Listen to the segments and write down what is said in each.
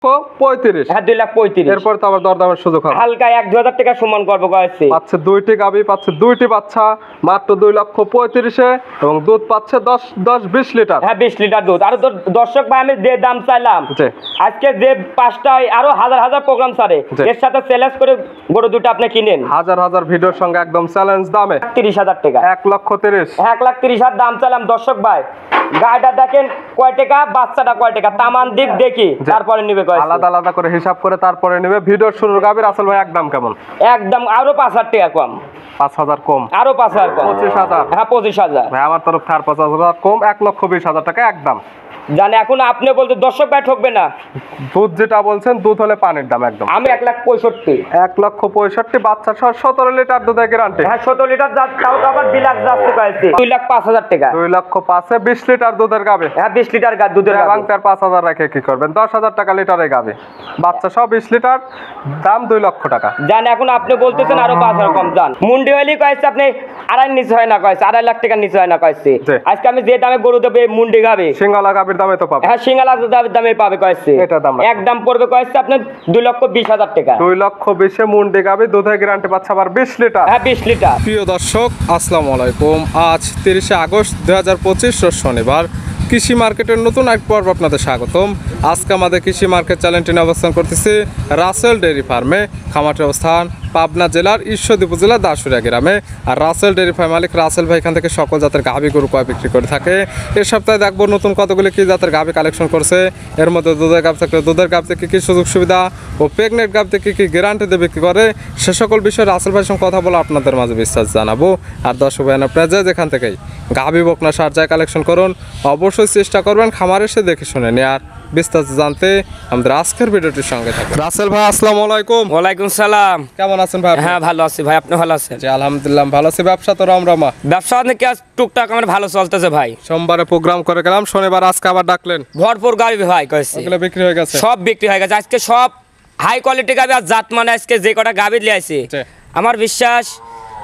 2,35,000। হ্যাঁ 2,35,000। এরপর তো আবার দরদামের সুযোগ হবে, হালকা 1-2 হাজার টাকা সমান করবো কয়েছে। পাচ্ছে 2টি গাভী, পাচ্ছে 2টি বাচ্চা, মাত্র 2,35,000 এবং দুধ পাচ্ছে 10-20 লিটার। হ্যাঁ 20 লিটার দুধ। আর দর্শক ভাই আমি যে দাম চাইলাম আজকে যে 5টায় আরো হাজার প্রোগ্রাম সারে এর সাথে চ্যালেঞ্জ করে গরু দুটো আপনি কিনেন হাজার ভিডিওর সঙ্গে একদম চ্যালেঞ্জ দামে 30,000 টাকা। 1,30,000। 1,30,000 দাম চাইলাম দর্শক ভাই। গাড়িটা দেখেন কয় টাকা, বাচ্চাটা কয় টাকা, তামান দিক দেখি তারপরে নিবে। আলাদা আলাদা করে হিসাব করে তারপরে নিবে। ভিডিওর শুরুর গাভীর রাসেল ভাই একদম কেমন? একদম আরো 5,000 টাকা কম। 5,000 কম, আরো 5,000 কম, 25,000। হ্যাঁ 25,000 ভাই আমার তরফ থেকে 5,000 কম, 1,20,000 টাকা একদম। জানে এখন আপনি বলতে দর্শক ভাই ঠকবে না। দুধ যেটা বলছেন দুধ হলে পানির দাম একদম। আমি 1,65,000। 1,65,000 বাচ্চা সহ 17 লিটার দুধের গ্যারান্টি। হ্যাঁ 17 লিটার তাও আবার 2 লাখ যাচ্ছে কয়েছে। 2,05,000 টাকা। 2,05,000 20 লিটার দুধের গাবে। হ্যাঁ 20 লিটার দুধের গাবে। এবং তার 5,000 রেখে কি করবেন? 10,000 টাকা লিটারে গাবে, বাচ্চা সহ 20 লিটার, দাম 2 লক্ষ টাকা। জানে এখন আপনি বলতেছেন আরো 5,000 কম। জান মুন্ডি হইলি কয়েছে আপনি আড়াই নিচে হয় না কয়েছে, 2.5 লাখ টাকার নিচে হয় না কয়েছে। আজকে আমি যে দামে গরু দেবে মুন্ডি গাবে সিঙ্গালা গাবির দামে তো পাবে। হ্যাঁ সিঙ্গালা দামে পাবে কয়েছে। এটা দাম একদম পড়বে কয়েছে আপনার 2,20,000 টাকা। 2,20,000 মুন্ডি গাবে, দুধের গ্যারান্টি পাচ্ছে আবার 20 লিটার। হ্যাঁ 20 লিটার। প্রিয় দর্শক আসসালামু আলাইকুম। আজ 30 আগস্ট 2025 রোজ শনিবার। কৃষি মার্কেটের নতুন এক পর্ব আপনাদের স্বাগতম। আজকে আমাদের কৃষি মার্কেট চ্যানেলটি নিয়ে অবস্থান করতেছি রাসেল ডেয়ারি ফার্মে। খামারটির অবস্থান পাবনা জেলার ঈশ্বরদী উপজেলার দাসুরিয়া গ্রামে। আর রাসেল ডেয়ারি ফার্ম মালিক রাসেল ভাই এখান থেকে সকল জাতের গাভী গরু কয় বিক্রি করে থাকে। এ সপ্তাহে দেখবো নতুন কতগুলি কী জাতের গাভী কালেকশন করছে। এর মধ্যে দুধের গাভ থাকলে দুধের গাভ থেকে কী সুযোগ সুবিধা ও প্রেগনেন্ট গাভ থেকে কী গ্যারান্টি দিয়ে বিক্রি করে সে সকল বিষয়ে রাসেল ভাইয়ের সঙ্গে কথা বলে আপনাদের মাঝে বিশ্বাস জানাবো। আর দর্শক ভাই আপনারা যেখান থেকেই গাভী বকনা সার যায় কালেকশন করুন, অবশ্যই চেষ্টা করবেন খামার এসে দেখে শুনে নিয়ে। আর বিস্তারিত জানতে আমাদের আজকের ভিডিওটির সঙ্গে থাকবে। রাসেল ভাই আসসালামু আলাইকুম। ওয়ালাইকুম সালাম। কেমন আছেন ভাই? হ্যাঁ ভালো আছি ভাই, আপনি ভালো আছেন? জি আলহামদুলিল্লাহ ভালো আছি। ব্যবসা তো রমরমা? ব্যবসা অনেক টুকটাক আমার ভালো চলতেছে ভাই। সোমবারে প্রোগ্রাম করে গেলাম, শনিবার আজকে আবার ডাকলেন। ভরপুর গাড়ি ভাই কইছে ওগুলো বিক্রি হয়ে গেছে? সব বিক্রি হয়ে গেছে আজকে, সব হাই কোয়ালিটি গাবি। আর জাত মানে আজকে যে কটা গাবি লিয়ে আইছে আমার বিশ্বাস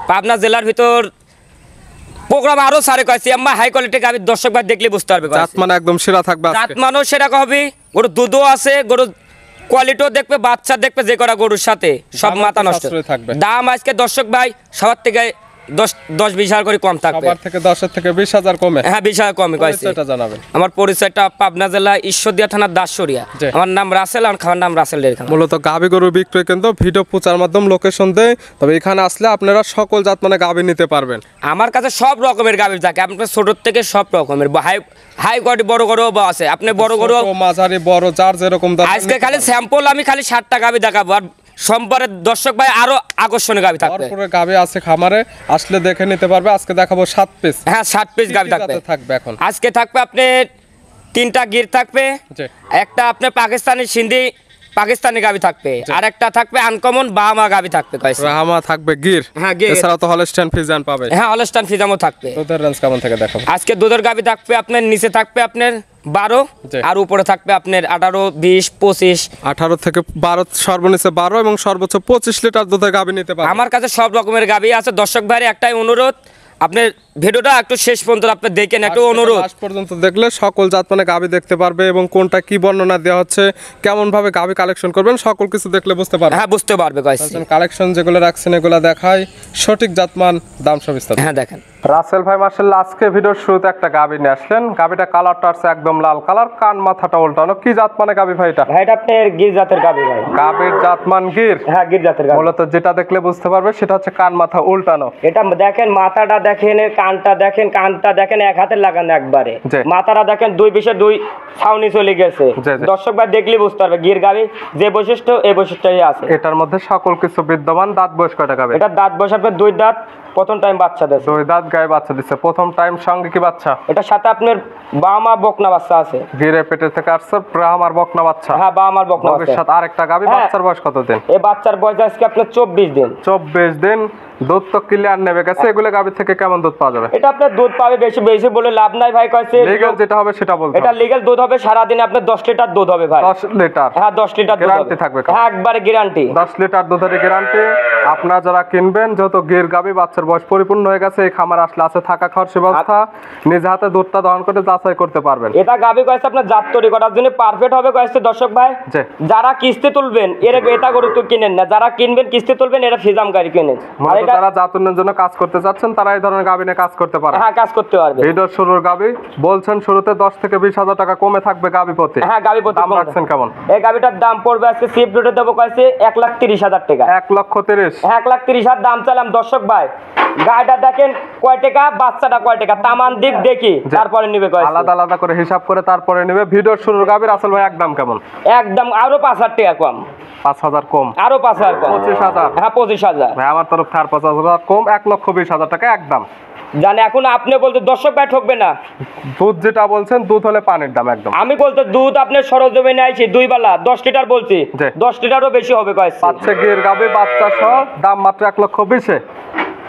পাবনা জেলার ভিতর প্রোগ্রাম আরো সারে কইছে আমরা হাই কোয়ালিটি গাবি। দর্শক ভাই দেখলে বুঝতে পারবে জাত মানে একদম সেরা থাকবে আজকে। জাত মানও সেরা হবে, গরু দুধও আছে, গরু কোয়ালিটিও দেখবে, বাচ্চা দেখবে, যে কটা গরুর সাথে সব মাথা নষ্ট থাকবে। দাম আজকে দর্শক ভাই সবার থেকে 10-20 করে কম থাকবে। সবার থেকে 10 থেকে 20,000 কমে? হ্যাঁ 20,000 কমে কইছে। এটা জানাবেন। আমার পরিচয়টা পাবনা জেলা ঈশ্বরদী থানার দাসুরিয়া। আমার নাম রাসেল, আর খাবার নাম রাসেল ডেয়ারি ফার্ম। মূলত গাভী গরু বিক্রয় কিন্তু ভিডিও প্রচার মাধ্যম লোকেশন দেয়, তবে এখানে আসলে আপনারা সকল জাত মানে গাভী নিতে পারবেন। আমার কাছে সব রকমের গাভী থাকে, আপনার ছোট থেকে সব রকমের হাই কোয়ালিটি বড় গরু আছে। আপনি বড় গরু মাঝারি বড় যার যেরকম দাম। আজকে খালি স্যাম্পল আমি খালি 60টা গাভী দেখাবো। আর সোমবারে দর্শক ভাই আরো আকর্ষণীয় গাভী থাকবে। পুরো গাভী আছে খামারে, আসলে দেখে নিতে পারবে। আজকে দেখাবো 7 পিস। হ্যাঁ 7 পিস গাভী থাকবে। এখন আজকে থাকবে আপনি 3টা গির থাকবে, একটা আপনি পাকিস্তানি সিন্ধি পাকিস্তানি গাভী থাকবে, আর একটা থাকবে আনকমন বাহামা গাভী থাকবে। বাহামা থাকবে গির। হ্যাঁ গির। এছাড়া তো হলস্টাইন ফ্রিজিয়ান পাবে। হ্যাঁ হলস্টাইন ফ্রিজিয়ানও থাকবে। দুধের রেঞ্জ কেমন থেকে দেখাবো? আজকে দুধের গাভী থাকবে আপনার নিচে থাকবে আপনার 12, আর উপরে থাকবে আপনার 18, 20, 25। 18 থেকে 12, সর্বনিচে 12 এবং সর্বোচ্চ 25 লিটার দুধের গাভী নিতে পারবে। আমার কাছে সব রকমের গাভী আছে। দর্শক ভাইয়ের একটাই অনুরোধ, আপনার ভিডিওটা একটু শেষ পর্যন্ত আপনি দেখেন, একটু অনুরোধ। শেষ পর্যন্ত দেখলে সকল জাত মানে গাভী দেখতে পারবে এবং কোনটা কি বর্ণনা দেওয়া হচ্ছে, কেমন ভাবে গাভী কালেকশন করবেন সকল কিছু দেখলে বুঝতে পারবে। হ্যাঁ বুঝতে পারবে। কালেকশন যেগুলো রাখছেন এগুলো দেখায় সঠিক জাতমান, দাম সব বিস্তারিত। হ্যাঁ দেখেন রাসেল ভাই মাশাআল্লাহ আজকে ভিডিওর শুরুতে একটা গাভী নিয়ে আসলেন। গাভীটা কালারটা আছে একদম লাল কালার, কান মাথাটা উল্টানো। কি জাত মানে গাভী ভাই এটা? ভাই এটা আপনার গির জাতের গাভী ভাই। গাভীর জাতমান গির? হ্যাঁ গির জাতের গাভী। মূলত যেটা দেখলে বুঝতে পারবে সেটা হচ্ছে কান মাথা উল্টানো। এটা দেখেন, মাথাটা দেখেন, কানটা দেখেন, কানটা দেখেন এক হাতে লাগানো একবারে। মাথাটা দেখেন 2 ছাউনি চলে গেছে। দর্শক ভাই দেখলে বুঝতে পারবে গির গাভী যে বৈশিষ্ট্য এই বৈশিষ্ট্যই আছে। এটার মধ্যে সকল কিছু বিদ্যমান। দাঁত বয়স কয়টা গাভী? এটা দাঁত বয়স আপনার 2 দাঁত, প্রথম টাইম বাচ্চা দিচ্ছে। 2 দাঁত গায়ে বাচ্চা দিচ্ছে প্রথম টাইম। সঙ্গে কি বাচ্চা? এটার সাথে আপনার বামা বকনা বাচ্চা আছে। গিরে পেটে থেকে আসছে ব্রাহ্মার বকনা বাচ্চা। হ্যাঁ বামার বকনা বাচ্চা। সাথে আরেকটা গাভী। বাচ্চার বয়স কত দিন? এই বাচ্চার বয়স আজকে আপনার 24 দিন। 24 দিন। দুধ তো ক্লিয়ার নেবে গেছে, এগুলো গাভী থেকে কেমন দুধ পাওয়া যাবে? এটা আপনার দুধ পাবে বেশি বেশি বলে লাভ নাই ভাই, কইছে লিগ্যাল যেটা হবে সেটা বলতে এটা লিগ্যাল দুধ হবে, সারা দিনে আপনার 10 লিটার দুধ হবে ভাই। 10 লিটার? হ্যাঁ 10 লিটার দুধ গ্যারান্টি থাকবে? হ্যাঁ একবারে গ্যারান্টি, 10 লিটার দুধের গ্যারান্টি। আপনারা যারা কিনবেন, যত গির গাভী বাচ্চার বয়স পরিপূর্ণ হয়ে গেছে, এই খামার আসলে আছে থাকা খাওয়ার ব্যবস্থা, নিজে হাতে দুধটা দহন করে যাচাই করতে পারবেন। এটা গাভী কইছে আপনার জাত তৈরি করার জন্য পারফেক্ট হবে কইছে দর্শক ভাই। যারা কিস্তি তুলবেন এর এটা গরু তো কিনেন না, যারা কিনবেন কিস্তি তুলবেন এরা ফিজাম গাড়ি কিনেন। আর এটা যারা জাতুনের জন্য কাজ করতে যাচ্ছেন তারা এই ধরনের গাভী নিয়ে কাজ করতে পারে। হ্যাঁ কাজ করতে পারবে। ভিডিওর শুরুর গাভী বলছেন শুরুতে 10 থেকে 20,000 টাকা কমে থাকবে গাভী প্রতি। হ্যাঁ গাভী প্রতি দাম রাখছেন কেমন? এই গাভীটার দাম পড়বে আজকে সিপ রেটে দেবো কইছে 1,30,000 টাকা। 1,30,000? হ্যাঁ 1,30,000 দাম চাইলাম দর্শক ভাই। গাড়িটা দেখেন কয় টাকা, বাচ্চাটা কয় টাকা, তামান দিক দেখি তারপরে নিবে কইছে। আলাদা আলাদা করে হিসাব করে তারপরে নিবে। ভিডিওর শুরুর গাভীর আসল ভাই একদম কেমন? একদম আরো 5,000 টাকা কম। 5,000 কম? আরো 5,000 কম। 25,000? হ্যাঁ 25,000 ভাই আমার তরফ থেকে আর 5,000 কম, 1,20,000 টাকা একদম। জানে এখন আপনি বলতে দর্শক ভাই ঠকবে না। দুধ যেটা বলছেন দুধ হলে পানির দাম একদম। আমি বলতে দুধ আপনার সরজমিনে আইছি 2 বেলা 10 লিটার বলছি, 10 লিটারও বেশি হবে কইছে। পাচ্ছে গির গাভী বাচ্চা সহ দাম মাত্র 1,20,000।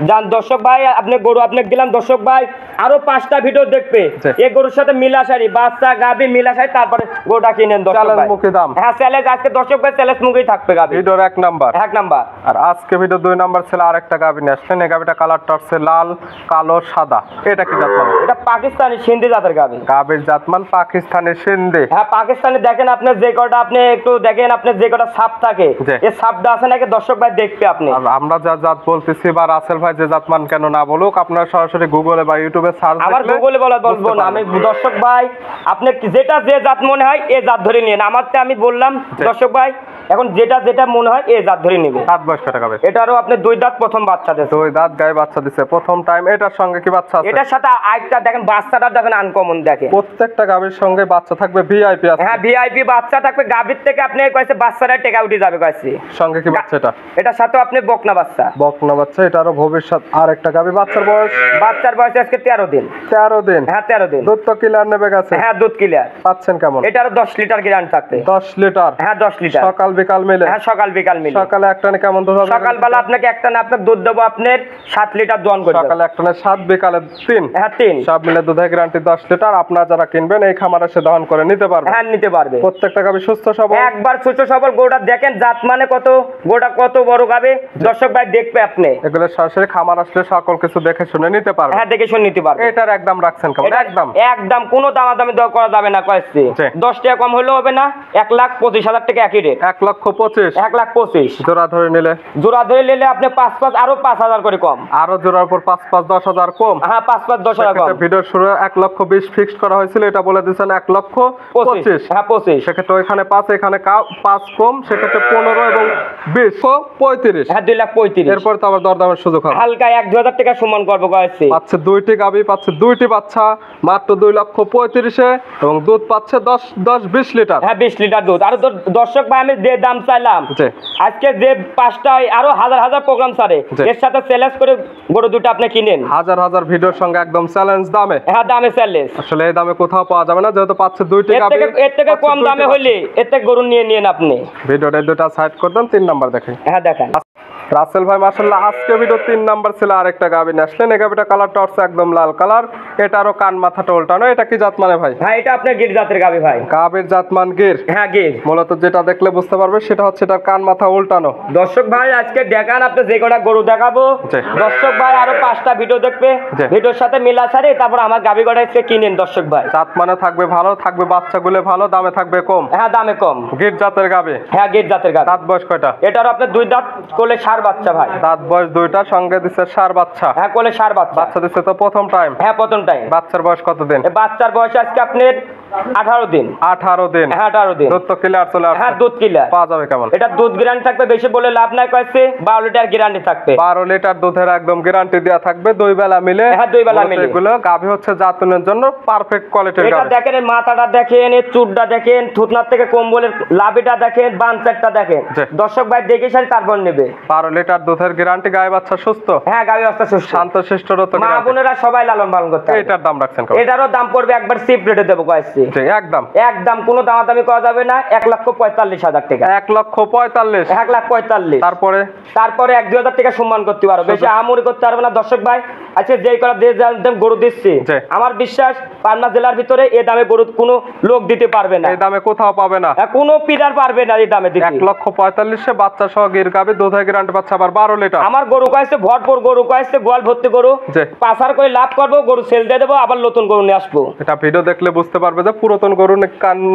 জান দর্শক ভাই আপনি গরু আপনাকে দিলাম দর্শক ভাই, আরো 5টা ভিডিও দেখবে এই গরুর সাথে মিলাসারি বাচ্চা গাভী মিলাসারি, তারপরে গরুটা কিনেন দর্শক ভাই। মুখে দাম? হ্যাঁ চ্যালেঞ্জ আজকে দর্শক ভাই চ্যালেঞ্জ মুখেই থাকবে গাভী। ভিডিওর 1 নাম্বার? 1 নাম্বার। আর আজকে ভিডিও 2 নাম্বার ছিল আরেকটা গাভী নিয়ে আসলেন। এই গাভীটা কালারটা হচ্ছে লাল কালো সাদা। এটা কি জাতমান? এটা পাকিস্তানি সিন্ধি জাতের গাভী। গাভীর জাতমান পাকিস্তানি সিন্ধি? হ্যাঁ পাকিস্তানি। দেখেন আপনি যে কটা আপনি একটু দেখেন, আপনি যে কটা ছাপ থাকে এই ছাপটা আছে নাকি দর্শক ভাই দেখবে আপনি। আর আমরা যা জাত বলতেছি বা রাসেল ভাই যে জাতমান কেন না বলুক, আপনারা সরাসরি গুগলে বা ইউটিউবে সার্চ দিলে। আমার গুগলে বলবো না আমি দর্শক ভাই, আপনি যেটা যে জাত মনে হয় এই জাত ধরে নিন। আমারতে আমি বললাম দর্শক ভাই এখন যেটা যেটা মনে হয় এই জাত ধরে নিবে। দাঁত বয়স কটা গাভী? এটারও আপনি 2 দাঁত প্রথম বাচ্চা দিয়েছে। 2 দাঁত গায়ে বাচ্চা দিছে প্রথম টাইম। এটার সঙ্গে কি বাচ্চা আছে? এটার সাথে আরেকটা দেখেন বাচ্চাটা দেখেন আনকমন দেখেন। প্রত্যেকটা গাভীর সঙ্গে বাচ্চা থাকবে, ভিআইপি আছে? হ্যাঁ ভিআইপি বাচ্চা থাকবে। গাভীর থেকে আপনি কইছে বাচ্চাটা টেকা উঠে যাবে কইছে। সঙ্গে কি বাচ্চা? এটার সাথে আপনি বকনা বাচ্চা। বকনা বাচ্চা। এটারও ভবিষ্যৎ আরেকটা গাভী। বাচ্চার বয়স? বাচ্চার বয়স আজকে 13 দিন। 13 দিন? হ্যাঁ 13 দিন। দুধ তো ক্লিয়ার নেবে গেছে? হ্যাঁ দুধ ক্লিয়ার। পাচ্ছেন কেমন? এটারও 10 লিটার গ্যারান্টি থাকবে। 10 লিটার? হ্যাঁ 10 লিটার। সকাল বিকাল মিলে? হ্যাঁ সকাল বিকাল মিলে। সকালে এক টানে কেমন দুধ হবে? সকালবেলা আপনাকে একটা না আপনার দুধ দেবো আপনার 7 লিটার দহন করবে। সকালে এক টানে 7, বিকালে 3? হ্যাঁ 3। সব মিলে দুধের গ্যারান্টি 10 লিটার। আপনারা যারা কিনবেন এই খামারে এসে দহন করে নিতে পারবেন। হ্যাঁ নিতে পারবে। প্রত্যেকটা গাভী সুস্থ সবল? একবার সুস্থ সবল। গোটা দেখেন জাত মানে কত, গোটা কত বড় গাবে দর্শক ভাই দেখবে আপনি। এগুলো সরাসরি খামার আসলে সকল কিছু দেখে শুনে নিতে পারবেন। হ্যাঁ দেখে শুনে নিতে পারবে। এটার একদম রাখছেন কেমন? একদম একদম কোনো দামাদামি দেওয়া করা যাবে না কয়েছে। 10 টাকা কম হলেও হবে না। 1,25,000 টাকা একই রেট। 1,25,000? 1,25,000 জোড়া ধরে নিলে? জোড়া ধরে নিলে আপনি 5 আরো 5,000 করে কম। আরো জোড়ার উপর 5 10,000 কম? হ্যাঁ 5 10,000 কম। ভিডিওর শুরু 1,20,000 ফিক্সড করা হয়েছিল, এটা বলে দিচ্ছেন 1,25,000। হ্যাঁ 25। সেক্ষেত্রে ওইখানে 5 এখানে 5 কম, সেক্ষেত্রে 15 এবং 20 35। হ্যাঁ 2,35,000। এরপর তো আবার দরদামের সুযোগ হবে হালকা 1-2,000 টাকা সমান করবো কয়েছে। পাচ্ছে 2টি গাভী, পাচ্ছে 2টি বাচ্চা মাত্র 2,35,000 এবং দুধ পাচ্ছে 10-20 লিটার। হ্যাঁ 20 লিটার দুধ। আর দর্শক ভাই আমি যে দাম চাইলাম আজকে যে 5টা আরো হাজার প্রোগ্রাম সারে এর সাথে চ্যালেঞ্জ করে গরু দুটো আপনি কিনেন। হাজার ভিডিওর সঙ্গে একদম চ্যালেঞ্জ দামে। হ্যাঁ দামে চ্যালেঞ্জ। আসলে এই দামে কোথাও পাওয়া যাবে না, যেহেতু পাচ্ছে 2টি গাভী। এর থেকে কম দামে হইলে এর থেকে গরু নিয়ে নিন আপনি। ভিডিওটা দুটো সাইড করে দেন। 3 নাম্বার দেখেন। হ্যাঁ দেখেন রাসেল ভাই মাশাআল্লাহ আজকে ভিডিও 3 নাম্বার ছিল আরেকটা গাভী নিয়ে আসলেন। এই গাভীটা কালারটা হচ্ছে একদম লাল কালার। এটারও কান মাথাটা উল্টানো। এটা কি জাত মানে ভাই? ভাই এটা আপনার গির জাতের গাভী ভাই। গাভীর জাতমান গির? হ্যাঁ গির। মূলত যেটা দেখলে বুঝতে পারবে সেটা হচ্ছে এটার কান মাথা উল্টানো। দর্শক ভাই আজকে দেখান আপনি যে কটা গরু দেখাবো দর্শক ভাই আরো 5টা ভিডিও দেখবে, ভিডিওর সাথে মিলা সারে তারপর আমার গাভী গড়া এসে কিনেন দর্শক ভাই। জাত মানে থাকবে ভালো, থাকবে বাচ্চাগুলো ভালো, দামে থাকবে কম। হ্যাঁ দামে কম। গির জাতের গাভী? হ্যাঁ গির জাতের গাভী। দাঁত বয়স কয়টা? এটার আপনার 2 দাঁত কোলে 6 বাচ্চা ভাই। দাঁত বয়স 2টা, সঙ্গে দিচ্ছে 6 বাচ্চা। হ্যাঁ কোলে 6 বাচ্চা। বাচ্চা দিচ্ছে তো প্রথম টাইম? হ্যাঁ প্রথম টাইম। বাচ্চার বয়স কত দিন? বাচ্চার বয়স আজকে আপনার 18 দিন। 18 দিন? হ্যাঁ 18 দিন। দুধ তো ক্লিয়ার চলে আসছে? হ্যাঁ দুধ ক্লিয়ার। পাওয়া যাবে কেমন? এটা দুধ গ্যারান্টি থাকবে, বেশি বলে লাভ নাই কইছে। 12 লিটার গ্যারান্টি থাকবে। 12 লিটার দুধের একদম গ্যারান্টি দেয়া থাকবে 2 বেলা মিলে। হ্যাঁ 2 বেলা মিলে। এগুলো গাভী হচ্ছে জাতনের জন্য পারফেক্ট কোয়ালিটির গাভী। এটা দেখেন মাথাটা দেখেন, এই চুটটা দেখেন, থুতনার থেকে কম্বলের লাভিটা দেখেন, বানচারটা দেখেন। দর্শক ভাই দেখে সারি তারপর নেবে। 12 লিটার দুধের গ্যারান্টি, গায়ে বাচ্চা সুস্থ? হ্যাঁ গাভী বাচ্চা সুস্থ। শান্ত শিষ্ট রত। মা বোনেরা সবাই লালন পালন করতে। এটার দাম রাখছেন কত? এটারও দাম পড়বে একবার সিপ রেটে দেবো কয়েছে। জি একদম একদম কোনো দামাদামি করা যাবে না, 1,45,000 টাকা। 1,45,000 1,45,000। তারপরে 1-2,000 টাকা সম্মান করতে পারো, বেশি আমুরি করতে পারবে না দর্শক ভাই। আচ্ছা যেই কটা দিয়ে গরু দিচ্ছি, জি। আমার বিশ্বাস পাবনা জেলার ভিতরে এ দামে গরু কোনো লোক দিতে পারবে না, এই দামে কোথাও পাবে না, কোনো পিলার পারবে না এই দামে দিতে। 1,45,000 বাচ্চা সহ গির গাবে, দুধের গ্যারান্টি পাচ্ছে আবার 12 লিটার। আমার গরু কয়েছে ভরপুর গরু কয়েছে, গোয়াল ভর্তি গরু, জি। পাচার করে লাভ করবো, গরু সেল দিয়ে দেবো, আবার নতুন গরু নিয়ে আসবো। এটা ভিডিও দেখলে বুঝতে পারবে যে পুরাতন গরু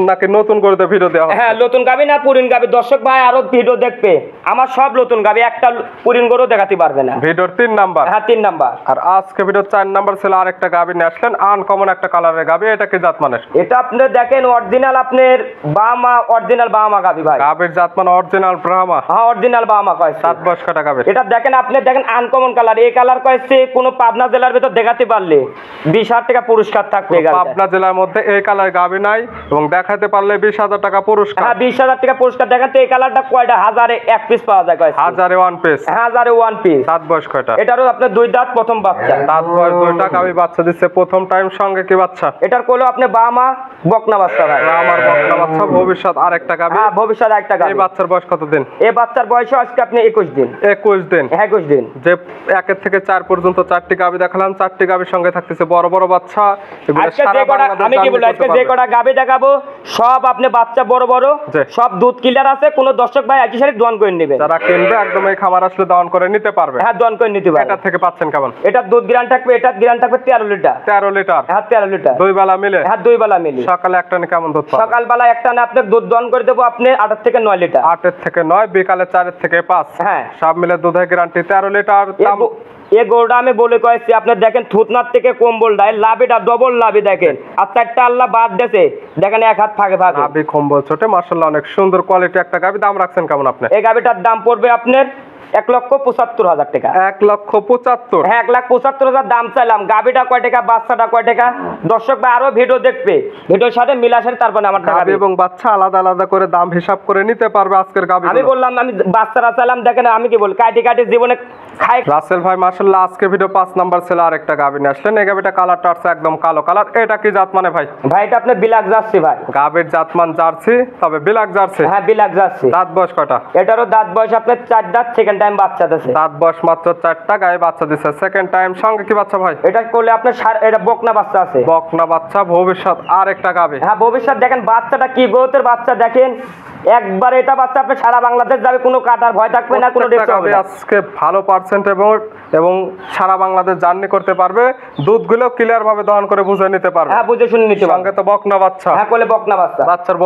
নাকি নতুন গরুতে ভিডিও দেওয়া হ্যাঁ নতুন গাবি না পুরিন গাবি, দর্শক ভাই আরো ভিডিও দেখবে, আমার সব নতুন গাবি, একটা পুরিন গরু দেখাতে পারবে না। ভিডিওর 3 নাম্বার। হ্যাঁ 3 নাম্বার। আর আজকে ভিডিওর 4 নাম্বার ছিল আরেকটা গাবি নিয়ে আসলেন, আনকমন একটা কালারের গাবি। এটা কি জাতমানের? এটা আপনি দেখেন অরিজিনাল, আপনার বামা অরিজিনাল বামা গাবি ভাই। গাবির জাতমান অরিজিনাল ব্রাহ্মা। হ্যাঁ অরিজিনাল বামা কয়েছে। 7 বয়স কাটা গাবি। এটা দেখেন আপনি দেখেন আনকমন কালার, এই কালার কয়েছে কোনো পাবনা জেলার ভিতর দেখাতে পারলে 20,000 টাকা পুরস্কার থাকবে। পাবনা জেলার মধ্যে এই কালার গাবি নাই, এবং দেখাতে পারলে 20,000 টাকা পুরস্কার। হ্যাঁ 20,000 টাকা পুরস্কার। দেখাতে এই কালারটা কয়টা? 1000-এ 1 পিস পাওয়া যায় কয়েছে। 1000-এ 1 পিস। 1000-এ 1 পিস। 7 বয়স কয়টা? এটারও আপনার 2 দাঁত প্রথম বাচ্চা। 7 বয়স 2টা গাবি বাচ্চা দিচ্ছে প্রথম টাইম, সঙ্গে কি বাচ্চা? এটার কোলে আপনি বামা বকনা বাচ্চা ভাই। আমার বকনা বাচ্চা, ভবিষ্যৎ আরেকটা গাবি। হ্যাঁ ভবিষ্যৎ একটা গাবি। এই বাচ্চার বয়স কত দিন? এই বাচ্চার বয়স আজকে আপনি 21 দিন। 21 দিন। 21 দিন। যে 1 থেকে 4 পর্যন্ত 4টি গাবি দেখালাম, 4টি গাবির সঙ্গে থাকতেছে বড় বড় বাচ্চা। এগুলো আজকে সারা যে কটা বাংলাদেশ আমি কি বলি, আজকে যে কটা গাবি দেখাবো সব আপনি বাচ্চা বড় বড়, জি। সব দুধ ক্লিয়ার আছে, কোন দর্শক ভাই একই সাথে দোয়ান করে নেবে। যারা কিনবে একদম এই খামার আসলে দাওয়ান করে নিতে পারবে। হ্যাঁ দোয়ান করে নিতে পারবে। এটা থেকে পাচ্ছেন কেমন? এটা দুধ গ্রান থাকবে, এটা গ্রান থাকবে 13 লিটার। 13 লিটার। হ্যাঁ 13 লিটার। দুই বেলা মিলে? হ্যাঁ 2 বেলা মিলে। সকালে একটা নে কেমন দুধ পাবে? সকালবেলা একটা না আপনার দুধ দোয়ান করে দেবো আপনি 8 থেকে 9 লিটার। 8 থেকে 9, বিকালে 4 থেকে 5। হ্যাঁ সব মিলে দুধের গ্যারান্টি 13 লিটার। দাম এই গরুটা আমি বলে কয়েছি, আপনি দেখেন থুতনার থেকে কম্বল ডাই লাভিটা ডবল লাভি দেখেন, আর 4টা আল্লাহ বাদ দেছে দেখেন, 1 হাত ফাঁকে ফাঁকে। নাভি কম্বল ছোটে, মাশাআল্লাহ অনেক সুন্দর কোয়ালিটি একটা গাবি। দাম রাখছেন কেমন আপনি? এই গাবিটার দাম পড়বে আপনার 1,75,000 টাকা। 1,75,000। হ্যাঁ 1,75,000 দাম চাইলাম। গাবিটা কয় টাকা, বাচ্চাটা কয় টাকা, দর্শক ভাই আরো ভিডিও দেখবে, ভিডিওর সাথে মিলাসের তারপরে আমার টাকা গাবি এবং বাচ্চা আলাদা আলাদা করে দাম হিসাব করে নিতে পারবে আজকের গাবি। আমি বললাম আমি বাচ্চারা চাইলাম, দেখেন আমি কি বলি, কাটি কাটি জীবনে খাই। রাসেল ভাই মাশাআল্লাহ আজকে ভিডিও 5 নাম্বার ছিল আরেকটা গাবি নিয়ে আসলেন। এই গাবিটা কালারটা আছে একদম কালো কালার। এটা কি জাত মানে ভাই? ভাই এটা আপনি বিলাক জার্সি ভাই। গাবির জাতমান জার্সি, তবে বিলাক জার্সি। হ্যাঁ বিলাক জার্সি। দাঁত বয়স কয়টা? এটারও দাঁত বয়স আপনার 4 দাঁত, সেকেন্ড টাইম বাচ্চা দিছে। দাঁত বয়স মাত্র 4টা, গায়ে বাচ্চা দিচ্ছে সেকেন্ড টাইম। সঙ্গে কি বাচ্চা ভাই? এটা করলে আপনার এটা বকনা বাচ্চা আছে। বকনা বাচ্চা, ভবিষ্যৎ আরেকটা গাবি। হ্যাঁ ভবিষ্যৎ দেখেন বাচ্চাটা কি গ্রোথের বাচ্চা দেখেন, একবার এটা বাচ্চা আপনি সারা বাংলাদেশ যাবে, কোনো কাটার ভয় থাকবে না, কোনো প্রত্যেকটা গাবি আজকে ভালো পার্সেন্ট এবং সারা বাংলাদেশ জার্নি করতে পারবে। দুধগুলো ক্লিয়ার ভাবে দহন করে বুঝে নিতে পারবে। হ্যাঁ বুঝে শুনে নিতে পারবে। সঙ্গে তো বকনা বাচ্চা। হ্যাঁ কোলে বকনা বাচ্চা। বাচ্চার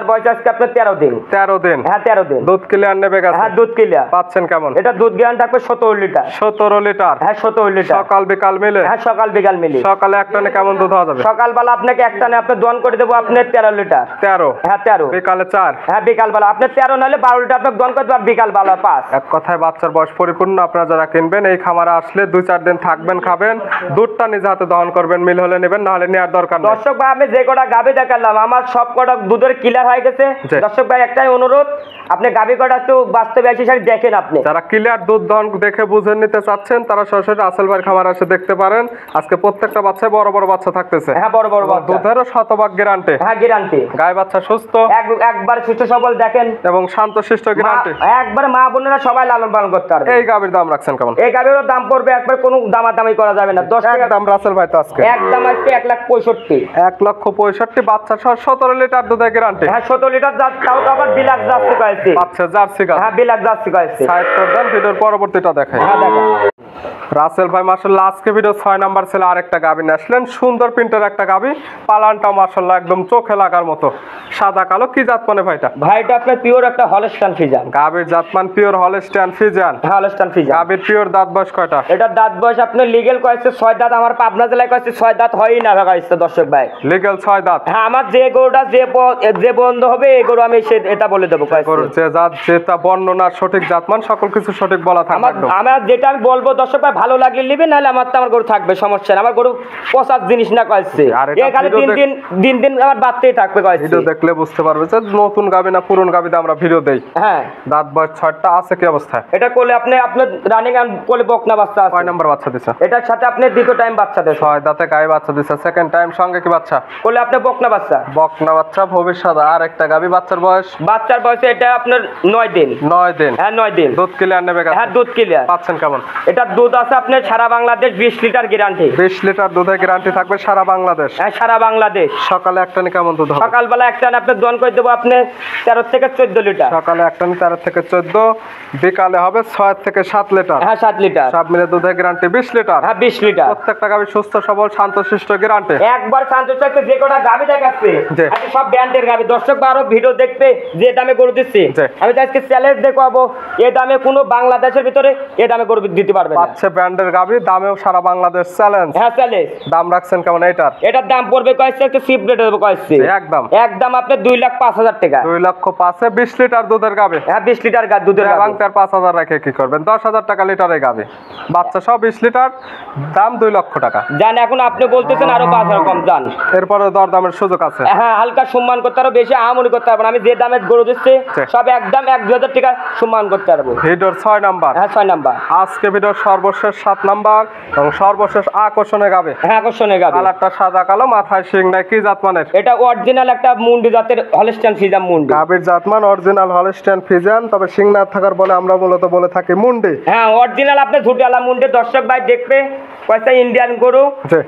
বয়স আজকে আপনার 13 দিন। 13 দিন। হ্যাঁ 13 দিন। দুধ ক্লিয়ার নেবে গেছে? হ্যাঁ দুধ ক্লিয়ার। পাচ্ছেন কেমন? এটা দুধ গ্রান থাকবে 17 লিটার। 17 লিটার। হ্যাঁ 17 লিটার। সকাল বিকাল মিলে? হ্যাঁ সকাল বিকাল মিলে। সকালে একটানে কেমন দুধ হওয়া যাবে? সকালবেলা আপনাকে একটানে আপনি দোয়ান করে দেবো আপনার 13 লিটার। 13? হ্যাঁ 13। বিকালে 4? হ্যাঁ বিকালবেলা আপনার 13 নাহলে 12 লিটার আপনাকে দোয়ান করে দেবো, আর বিকালবেলা 5। এক কথায় বাচ্চার বয়স পরিপূর্ণ। আপনারা যারা কিনবেন এই খামারে আসলে 2-4 দিন থাকবেন, খাবেন, দুধটা নিজে হাতে দহন করবেন, মিল হলে নেবেন, নাহলে নেওয়ার দরকার নেই। দর্শক ভাই আমি যে কটা গাবি দেখালাম আমার সব কটা দুধের ক্লিয়ার হয়ে গেছে। দর্শক ভাই একটাই অনুরোধ, আপনি গাবি কটা একটু বাস্তবে এসে দেখেন। আপনি যারা ক্লিয়ার দুধ দহন দেখে বুঝে নিতে চাচ্ছেন তারা সরাসরি রাসেল ভাইয়ের খামারে এসে দেখতে পারেন। আজকে প্রত্যেকটা বাচ্চায় বড় বড় বাচ্চা থাকতেছে। হ্যাঁ বড় বড় বাচ্চা। দুধেরও শতভাগ গ্যারান্টি। হ্যাঁ গ্যারান্টি। গায়ে বাচ্চা সুস্থ, একবার সুস্থ সবল দেখেন, এবং শান্তশিষ্ট গ্যারান্টি। একবার মা বোনেরা সবাই লালন পালন করতে পারবে। এই গাবির দাম রাখছেন কেমন? এই গাবির দাম পড়বে একবার কোনো দামাদামি করা যাবে না। 10 টাকা দাম রাসেল ভাই তো আজকে একদম আজকে 1,65,000। 1,65,000 বাচ্চা সহ 17 লিটার দুধের গ্যারান্টি। হ্যাঁ 17 লিটার তাও তো আবার বিলাক জার্সি কয়েছে। বাচ্চা জার্সি গাব। হ্যাঁ বিলাক জার্সি কয়েছে। সাইড করে দেন, ভিডিওর পরবর্তীটা দেখেন। হ্যাঁ দেখেন রাসেল ভাই মাশাআল্লাহ আজকে ভিডিও 6 নাম্বার ছিল আরেকটা গাবি নিয়ে আসলেন। সুন্দর প্রিন্টের একটা গাবি, পালানটা মাশাআল্লাহ একদম চোখে লাগার মতো সাদা কালো। কি জাত মানে ভাইটা? ভাইটা আপনার পিওর একটা হলস্টাইন ফ্রিজিয়ান। গাবির জাতমান pure Holstein Friesian. Holstein Friesian. গাবির পিওর দাঁত বয়স কয়টা? এটা দাঁত বয়স আপনার লিগ্যাল কয়েছে 6 দাঁত। আমার পাবনা জেলায় কয়েছে 6 দাঁত হয়ই না কয়েছে দর্শক ভাই। লিগ্যাল 6 দাঁত। হ্যাঁ আমার যে গরুটা যে বন্ধ হবে এই গরু আমি এটা বলে দেবো কয়েছে। যে জাত যেটা বর্ণনার সঠিক জাতমান সকল কিছু সঠিক বলা থাকবে একদম। আমার যেটা আমি বলবো দর্শক ভাই ভালো লাগলে নিবে, নাহলে আমার গরু থাকবে, সমস্যা নেই। আমার গরু পচার জিনিস না কয়েছে, আর এটা এখানে ভিডিও দিন আমার বাড়তেই থাকবে কয়েছে। ভিডিও দেখলে বুঝতে পারবে যে নতুন গাবি না পুরন গাবিতে আমরা ভিডিও দেই। হ্যাঁ, দাঁত বয়স 6টা আছে, কি অবস্থায়? এটা করলে আপনার রানিং এন্ড কোলে বকনা বাচ্চা আছে। কয় নাম্বার বাচ্চা দিছে? এটার সাথে আপনি দ্বিতীয় টাইম বাচ্চা দেন। 6 দাঁতে গাই বাচ্চা দিছে, সেকেন্ড টাইম। সঙ্গে কি বাচ্চা? কোলে আপনি বকনা বাচ্চা। বকনা বাচ্চা ভবিষ্যৎ। আর একটা গাবি, বাচ্চার বয়স? বাচ্চার বয়সে এটা আপনার 9 দিন। 9 দিন। হ্যাঁ 9 দিন। দুধ ক্লিয়ার নেবে? হ্যাঁ দুধ ক্লিয়ার। পাচ্ছেন কেমন? এটা দুধ আছে আপনার সারা বাংলাদেশ 20 লিটার গ্যারান্টি। 20 লিটার দুধের গ্যারান্টি থাকবে সারা বাংলাদেশ। হ্যাঁ সারা বাংলাদেশ। সকালে একটা নি কেমন দুধ হবে? সকালবেলা একটা আপনার দোয়ান করে দেবো আপনি 13 থেকে 14 লিটার। সকালে একটা নি 13 থেকে 14, বিকালে হবে 6 থেকে 7 লিটার। হ্যাঁ 7 লিটার। সব মিলে দুধের গ্যারান্টি 20 লিটার। হ্যাঁ 20 লিটার। প্রত্যেকটা গাবি সুস্থ সবল শান্তশিষ্ট গ্যারান্টি। একবার শান্তশিষ্ট যে কোটা গাবি দেখাচ্ছে জি। আজকে সব ব্র্যান্ডের গাবি। দর্শক আরো ভিডিও দেখতে যে দামে গরু দিচ্ছি, জি। আমি তো আজকে চ্যালেঞ্জ দেখাবো, এই দামে কোনো বাংলাদেশের ভিতরে এই দামে গরু দিতে পারবে না। পাচ্ছে ব্র্যান্ডের গাবি, দামেও সারা বাংলাদেশ চ্যালেঞ্জ। হ্যাঁ চ্যালেঞ্জ। দাম রাখছেন কেমন এটার? এটার দাম পড়বে কয়েছে, একটু চিপ রেটে দেবো কয়েছে। একদম আপনার 2,05,000 টাকা। 2,05,000 20 লিটার দুধের গাবি। হ্যাঁ 20 লিটার দুধের গাবি। এবং তার 5,000 রেখে কি করবেন? 10,000 টাকা লিটারে গাবি। বাচ্চা সব 20 লিটার, দাম 2 লক্ষ টাকা। জান এখন আপনি বলতেছেন আরো 5,000 কম জান। এরপরে দরদামের সুযোগ আছে। হ্যাঁ হালকা সম্মান করতে পারবো, বেশি আমনি করতে পারবো না। আমি যে দামে গরু দিচ্ছি সব একদম 1-2,000 টাকা সম্মান করতে পারবো। ভিডিওর 6 নাম্বার। হ্যাঁ 6 নাম্বার। আজকে ভিডিওর সর্বশেষ 7 নাম্বার এবং সর্বশেষ আকর্ষণে গাবে। হ্যাঁ আকর্ষণে গাবে। কালারটা সাদা কালো, মাথায় শিং নাই, কি জাত মানের? এটা অরিজিনাল একটা মুন্ডি জাতের হলস্টাইন ফ্রিজিয়ান মুন্ডি। গাবির জাতমান অরিজিনাল হলস্টাইন ফ্রিজিয়ান, তবে শিং না থাকার বলে আমরা মূলত বলে থাকি মুন্ডি। হ্যাঁ অরিজিনাল আপনি ঝুটিয়ালা মুন্ডি। দর্শক ভাই দেখবে কয়টা ইন্ডিয়ান গরু,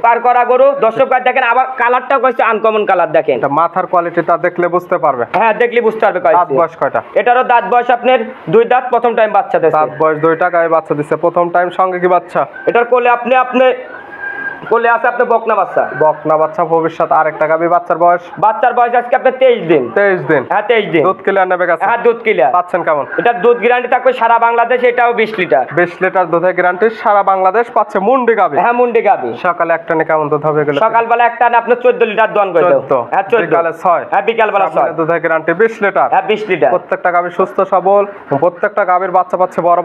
পার করা গরু। দর্শক ভাই দেখেন আবার কালারটাও কয়টা আনকমন কালার দেখেন। এটা মাথার কোয়ালিটিটা দেখলে বুঝতে পারবে। হ্যাঁ দেখলে বুঝতে পারবে কয়টা। দাঁত বয়স কয়টা? এটারও দাঁত বয়স আপনার 2 দাঁত, প্রথম টাইম বাচ্চা দিচ্ছে। দাঁত বয়স 2টা, গায়ে বাচ্চা দিচ্ছে প্রথম টাইম। সঙ্গে কি বাচ্চা? এটার কোলে আপনি কোলে আছে আপনার বকনা বাচ্চা। বকনা বাচ্চা ভবিষ্যৎ। আর একটা গাবি, বাচ্চার বয়স? বাচ্চার বয়স আজকে আপনার 23 দিন। 23 দিন। হ্যাঁ 23 দিন। দুধ ক্লিয়ার নেবে গেছে? হ্যাঁ দুধ ক্লিয়ার। পাচ্ছেন কেমন? এটা দুধ গ্যারান্টি থাকবে সারা বাংলাদেশ, এটাও 20 লিটার। 20 লিটার দুধের গ্যারান্টি সারা বাংলাদেশ পাচ্ছে মুন্ডি গাবি। হ্যাঁ মুন্ডি গাবি। সকালে একটা নি কেমন দুধ হবে এগুলো? সকালবেলা একটা না আপনার 14 লিটার দন করে দাও। 14। হ্যাঁ 14। বিকালে 6। হ্যাঁ বিকালবেলা 6। দুধের গ্যারান্টি 20 লিটার। হ্যাঁ 20 লিটার। প্রত্যেকটা গাবি সুস্থ সবল, প্রত্যেকটা গাবির বাচ্চা পাচ্ছে বড়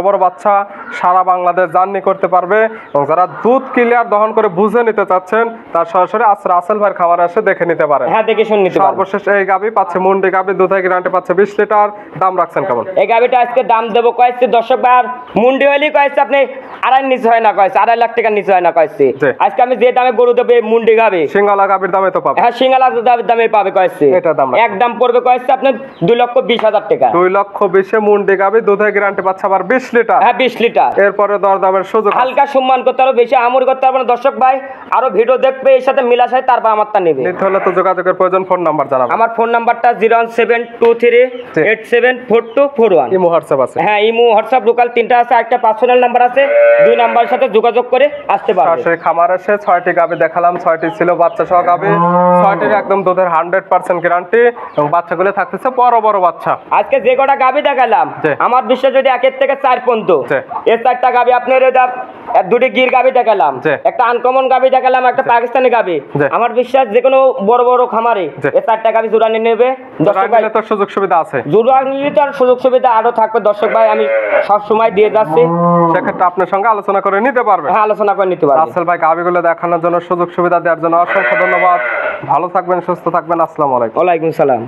বড় বাচ্চা। সারা বাংলাদেশ জার্নি করতে পারবে এবং যারা দুধ ক্লিয়ার দহন করে বুঝে নিতে চাচ্ছেন তার সরাসরি রাসেল ভাইয়ের খামারে এসে দেখে নিতে পারেন। হ্যাঁ দেখে শুনে নিতে পারেন। সর্বশেষ এই গাবি পাচ্ছে মুন্ডি গাবি, দুধের গ্যারান্টি পাচ্ছে 20 লিটার। দাম রাখছেন কেমন? এই গাবিটা আজকে দাম দেবো কয়েছে দর্শক ভাই, মুন্ডি হইলেই কয়েছে আপনি 2.5 নিচে হয় না, কয়েছে 2.5 লাখ টাকার নিচে হয় না কয়েছে। আজকে আমি যে দামে গরু দেবো মুন্ডি গাবি, সিঙ্গালা গাবির দামে তো পাবে। হ্যাঁ সিঙ্গালা দামে পাবে কয়েছে। এটা দাম একদম পড়বে কয়েছে আপনার 2,20,000 টাকা। 2,20,000 মুন্ডি গাবি, দুধের গ্যারান্টি পাচ্ছে আবার 20 লিটার। হ্যাঁ 20 লিটার। এরপরে দরদামের সুযোগ। হালকা সম্মান করতে পারো, বেশি আমর করতে পারবো না। দর্শক ভাই আরো ভিডিও দেখবে, এর সাথে মিলা সাথে তারপর আমারটা নেবে। নিতে হলে তো যোগাযোগের প্রয়োজন। ফোন নাম্বার জানাবেন। আমার ফোন নাম্বারটা 01723874241। ইমো হোয়াটসঅ্যাপ আছে? হ্যাঁ ইমো হোয়াটসঅ্যাপ লোকাল 3টা আছে, একটা পার্সোনাল নাম্বার আছে। 2 নাম্বারের সাথে যোগাযোগ করে আসতে পারবে। সরাসরি খামার এসে 6টি গাবি দেখালাম, 6টি ছিল বাচ্চা সহ গাবি। 6টির একদম দুধের 100% গ্যারান্টি এবং বাচ্চাগুলো থাকতেছে বড় বড় বাচ্চা। আজকে যে কটা গাবি দেখালাম আমার বিশ্বাস যদি 1 থেকে 4 পর্যন্ত এই 4টা গাবি আপনার দুটি গির গাবি দেখালাম, একটা আনকমন গাবি দেখালাম, একটা পাকিস্তানি গাবি। আমার বিশ্বাস যে কোনো বড় বড় খামারে এই 4টা গাবি জোড়া নিয়ে নেবে। দর্শক ভাই তো সুযোগ সুবিধা আছে, জোড়া নিলে তো আর সুযোগ সুবিধা আরো থাকবে। দর্শক ভাই আমি সব সময় দিয়ে যাচ্ছি, সেক্ষেত্রে আপনার সঙ্গে আলোচনা করে নিতে পারবে। হ্যাঁ আলোচনা করে নিতে পারবে। রাসেল ভাই গাবিগুলো দেখানোর জন্য, সুযোগ সুবিধা দেওয়ার জন্য অসংখ্য ধন্যবাদ। ভালো থাকবেন, সুস্থ থাকবেন। আসসালামু আলাইকুম। ওয়ালাইকুম সালাম।